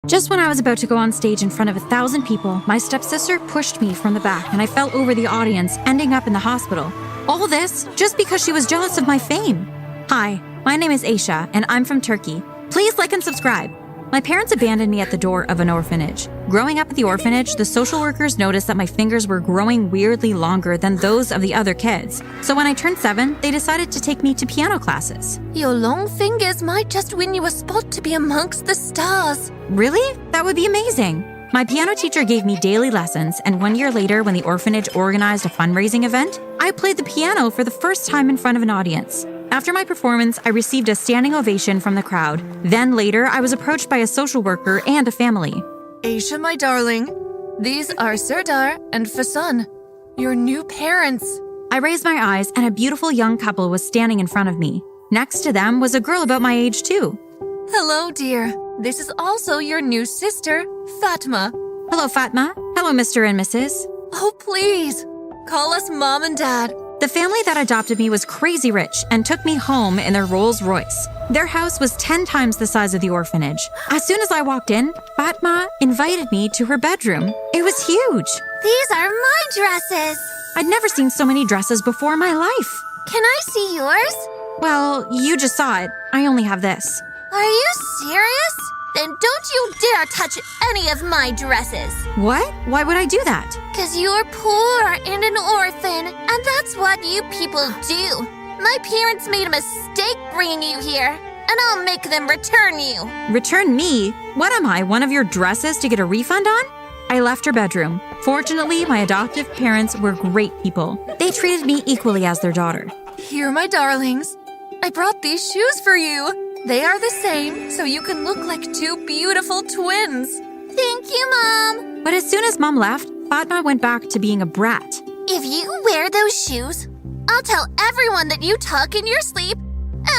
Just when I was about to go on stage in front of 1,000 people, my stepsister pushed me from the back and I fell over the audience, ending up in the hospital. All this just because she was jealous of my fame. Hi, my name is Aisha and I'm from Turkey. Please like and subscribe. My parents abandoned me at the door of an orphanage. Growing up at the orphanage, the social workers noticed that my fingers were growing weirdly longer than those of the other kids. So when I turned 7, they decided to take me to piano classes. Your long fingers might just win you a spot to be amongst the stars. Really? That would be amazing. My piano teacher gave me daily lessons, and 1 year later, when the orphanage organized a fundraising event, I played the piano for the first time in front of an audience. After my performance, I received a standing ovation from the crowd. Then later, I was approached by a social worker and a family. Aisha, my darling, these are Serdar and Fasan, your new parents. I raised my eyes, and a beautiful young couple was standing in front of me. Next to them was a girl about my age, too. Hello, dear. This is also your new sister, Fatma. Hello, Fatma. Hello, Mr. and Mrs. Oh, please, call us Mom and Dad. The family that adopted me was crazy rich and took me home in their Rolls Royce. Their house was 10 times the size of the orphanage. As soon as I walked in, Fatma invited me to her bedroom. It was huge. These are my dresses. I'd never seen so many dresses before in my life. Can I see yours? Well, you just saw it. I only have this. Are you serious? Then don't you dare touch any of my dresses. What? Why would I do that? 'Cause you're poor and an orphan, and that's what you people do. My parents made a mistake bringing you here, and I'll make them return you. Return me? What am I, one of your dresses to get a refund on? I left her bedroom. Fortunately, my adoptive parents were great people. They treated me equally as their daughter. Here, my darlings. I brought these shoes for you. They are the same, so you can look like two beautiful twins. Thank you, Mom. But as soon as Mom left, Fatma went back to being a brat. If you wear those shoes, I'll tell everyone that you talk in your sleep,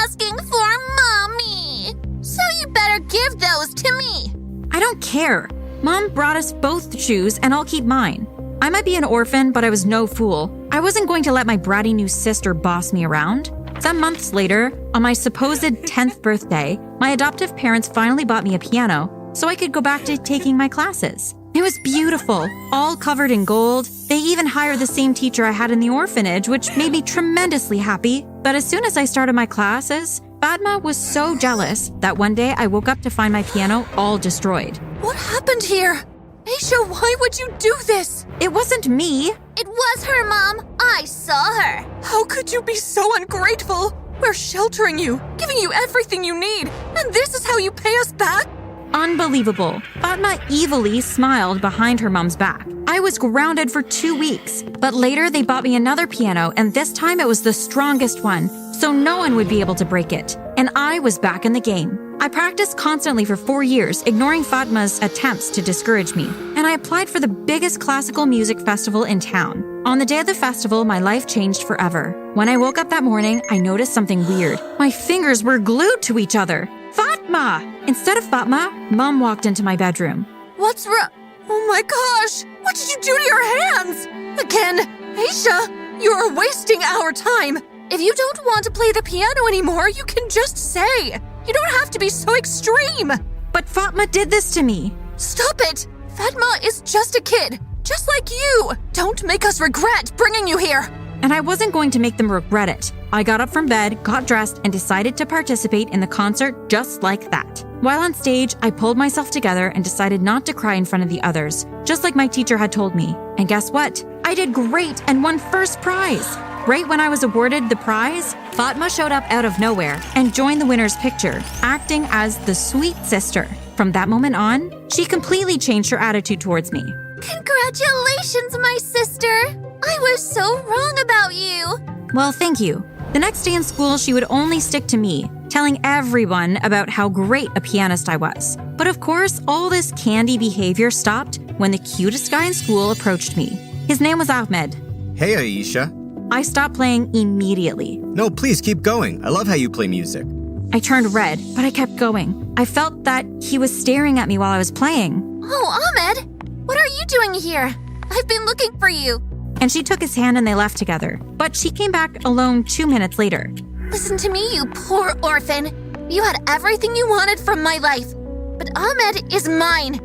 asking for Mommy. So you better give those to me. I don't care. Mom brought us both shoes, and I'll keep mine. I might be an orphan, but I was no fool. I wasn't going to let my bratty new sister boss me around. Some months later, on my supposed 10th birthday, my adoptive parents finally bought me a piano so I could go back to taking my classes. It was beautiful, all covered in gold. They even hired the same teacher I had in the orphanage, which made me tremendously happy. But as soon as I started my classes, Fatma was so jealous that one day I woke up to find my piano all destroyed. What happened here? Aisha, why would you do this? It wasn't me. It was her, Mom. I saw her. How could you be so ungrateful? We're sheltering you, giving you everything you need, and this is how you pay us back? Unbelievable. Fatma evilly smiled behind her mom's back. I was grounded for 2 weeks, but later they bought me another piano, and this time it was the strongest one, so no one would be able to break it. And I was back in the game. I practiced constantly for 4 years, ignoring Fatma's attempts to discourage me, and I applied for the biggest classical music festival in town. On the day of the festival, my life changed forever. When I woke up that morning, I noticed something weird. My fingers were glued to each other. Fatma! Instead of Fatma, Mom walked into my bedroom. What's wrong? Oh my gosh! What did you do to your hands? Again, Aisha, you're wasting our time. If you don't want to play the piano anymore, you can just say. You don't have to be so extreme. But Fatma did this to me. Stop it! Fatma is just a kid, just like you. Don't make us regret bringing you here. And I wasn't going to make them regret it. I got up from bed, got dressed, and decided to participate in the concert just like that. While on stage, I pulled myself together and decided not to cry in front of the others, just like my teacher had told me. And guess what? I did great and won first prize. Right when I was awarded the prize, Fatma showed up out of nowhere and joined the winner's picture, acting as the sweet sister. From that moment on, she completely changed her attitude towards me. Congratulations, my sister. I was so wrong about you. Well, thank you. The next day in school, she would only stick to me, telling everyone about how great a pianist I was. But of course, all this candy behavior stopped when the cutest guy in school approached me. His name was Ahmed. Hey, Aisha. I stopped playing immediately. No, please keep going. I love how you play music. I turned red, but I kept going. I felt that he was staring at me while I was playing. Oh, Ahmed, what are you doing here? I've been looking for you. And she took his hand and they left together. But she came back alone 2 minutes later. Listen to me, you poor orphan. You had everything you wanted from my life. but Ahmed is mine.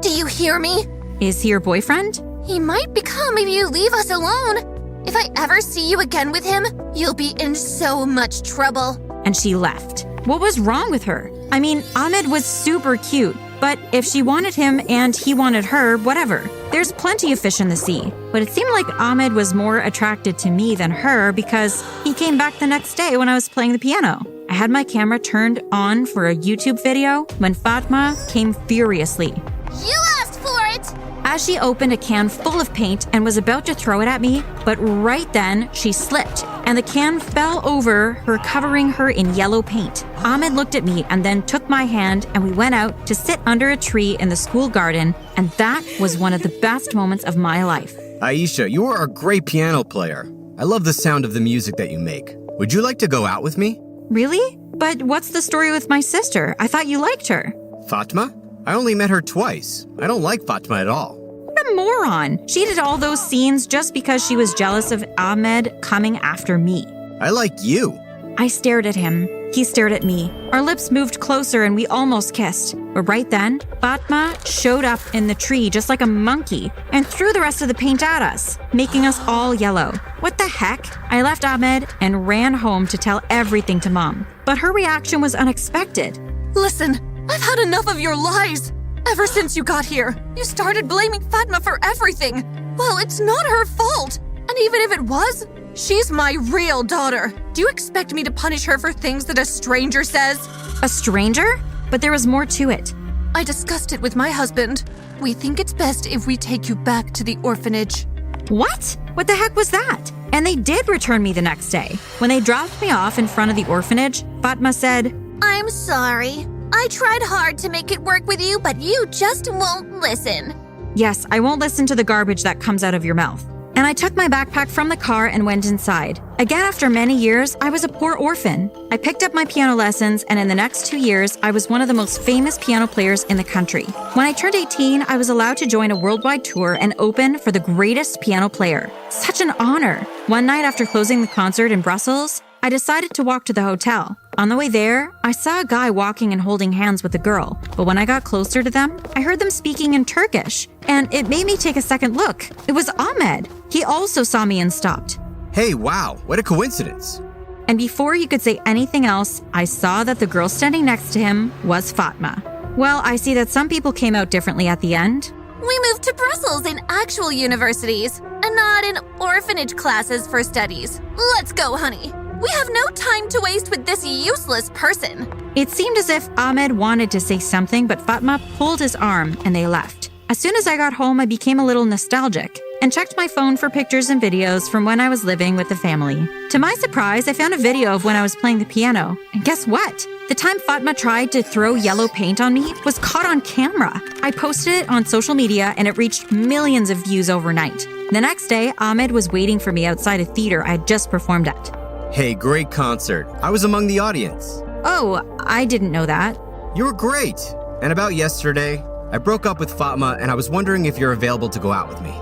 Do you hear me? Is he your boyfriend? He might become if you leave us alone. If I ever see you again with him, you'll be in so much trouble. And she left. What was wrong with her? I mean, Ahmed was super cute, but if she wanted him and he wanted her, whatever. There's plenty of fish in the sea. But it seemed like Ahmed was more attracted to me than her because he came back the next day when I was playing the piano. I had my camera turned on for a YouTube video when Fatma came furiously. You asked for it! As she opened a can full of paint and was about to throw it at me, but right then she slipped and the can fell over her, covering her in yellow paint. Ahmed looked at me and then took my hand and we went out to sit under a tree in the school garden, and that was one of the best moments of my life. Aisha, you are a great piano player. I love the sound of the music that you make. Would you like to go out with me? Really? But what's the story with my sister? I thought you liked her. Fatma? I only met her twice. I don't like Fatma at all. What a moron. She did all those scenes just because she was jealous of Ahmed coming after me. I like you. I stared at him. He stared at me. Our lips moved closer and we almost kissed. But right then, Fatma showed up in the tree just like a monkey and threw the rest of the paint at us, making us all yellow. What the heck? I left Ahmed and ran home to tell everything to Mom. But her reaction was unexpected. Listen, I've had enough of your lies. Ever since you got here, you started blaming Fatma for everything. Well, it's not her fault. And even if it was, she's my real daughter. Do you expect me to punish her for things that a stranger says? A stranger? But there was more to it. I discussed it with my husband. We think it's best if we take you back to the orphanage. What? What the heck was that? And they did return me the next day. When they dropped me off in front of the orphanage, Fatma said, I'm sorry. I tried hard to make it work with you, but you just won't listen. Yes, I won't listen to the garbage that comes out of your mouth. And I took my backpack from the car and went inside. Again, after many years, I was a poor orphan. I picked up my piano lessons, and in the next 2 years, I was one of the most famous piano players in the country. When I turned 18, I was allowed to join a worldwide tour and open for the greatest piano player. Such an honor. One night after closing the concert in Brussels, I decided to walk to the hotel. On the way there, I saw a guy walking and holding hands with a girl, but when I got closer to them, I heard them speaking in Turkish, and it made me take a second look. It was Ahmed. He also saw me and stopped. Hey, wow, what a coincidence. And before you could say anything else, I saw that the girl standing next to him was Fatma. Well, I see that some people came out differently at the end. We moved to Brussels in actual universities, and not in orphanage classes for studies. Let's go, honey. We have no time to waste with this useless person. It seemed as if Ahmed wanted to say something, but Fatma pulled his arm and they left. As soon as I got home, I became a little nostalgic and checked my phone for pictures and videos from when I was living with the family. To my surprise, I found a video of when I was playing the piano. And guess what? The time Fatma tried to throw yellow paint on me was caught on camera. I posted it on social media and it reached millions of views overnight. The next day, Ahmed was waiting for me outside a theater I had just performed at. Hey, great concert. I was among the audience. Oh, I didn't know that. You were great. And about yesterday, I broke up with Fatma and I was wondering if you're available to go out with me.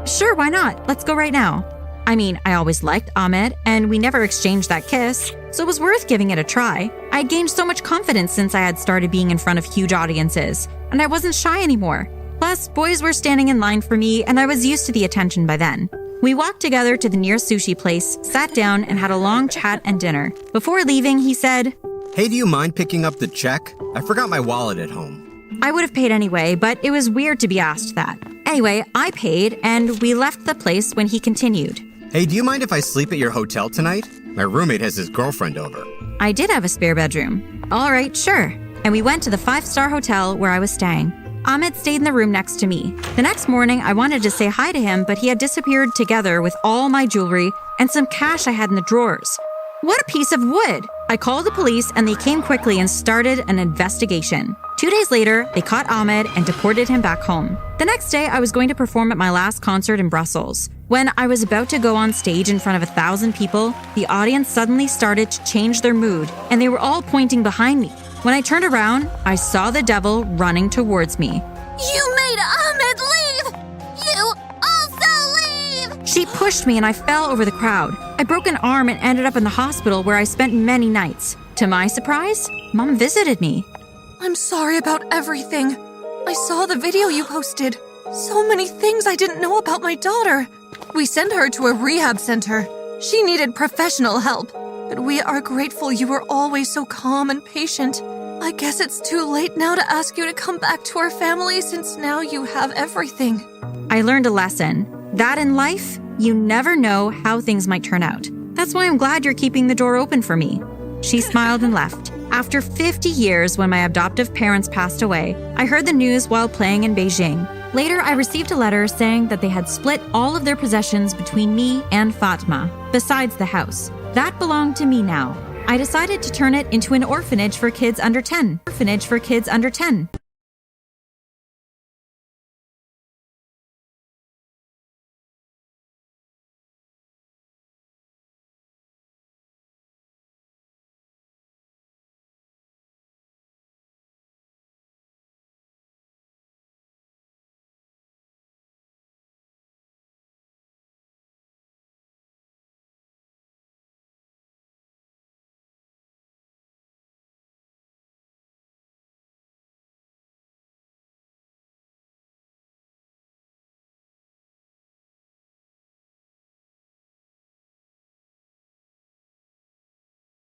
Sure, why not? Let's go right now. I mean, I always liked Ahmed, and we never exchanged that kiss, so it was worth giving it a try. I'd gained so much confidence since I had started being in front of huge audiences, and I wasn't shy anymore. Plus, boys were standing in line for me, and I was used to the attention by then. We walked together to the nearest sushi place, sat down, and had a long chat and dinner. Before leaving, he said, Hey, do you mind picking up the check? I forgot my wallet at home. I would have paid anyway, but it was weird to be asked that. Anyway, I paid, and we left the place when he continued. Hey, do you mind if I sleep at your hotel tonight? My roommate has his girlfriend over. I did have a spare bedroom. All right, sure. And we went to the 5-star hotel where I was staying. Ahmed stayed in the room next to me. The next morning, I wanted to say hi to him, but he had disappeared together with all my jewelry and some cash I had in the drawers. What a piece of wood! I called the police and they came quickly and started an investigation. 2 days later, they caught Ahmed and deported him back home. The next day, I was going to perform at my last concert in Brussels. When I was about to go on stage in front of 1,000 people, the audience suddenly started to change their mood, and they were all pointing behind me. When I turned around, I saw the devil running towards me. You made Ahmed leave! You also leave! She pushed me and I fell over the crowd. I broke an arm and ended up in the hospital where I spent many nights. To my surprise, Mom visited me. I'm sorry about everything. I saw the video you posted. So many things I didn't know about my daughter. We sent her to a rehab center. She needed professional help, but we are grateful you were always so calm and patient. I guess it's too late now to ask you to come back to our family since now you have everything. I learned a lesson. That in life, you never know how things might turn out. That's why I'm glad you're keeping the door open for me. She smiled and left. After 50 years, when my adoptive parents passed away, I heard the news while playing in Beijing. Later, I received a letter saying that they had split all of their possessions between me and Fatma, besides the house. That belonged to me now. I decided to turn it into an orphanage for kids under 10.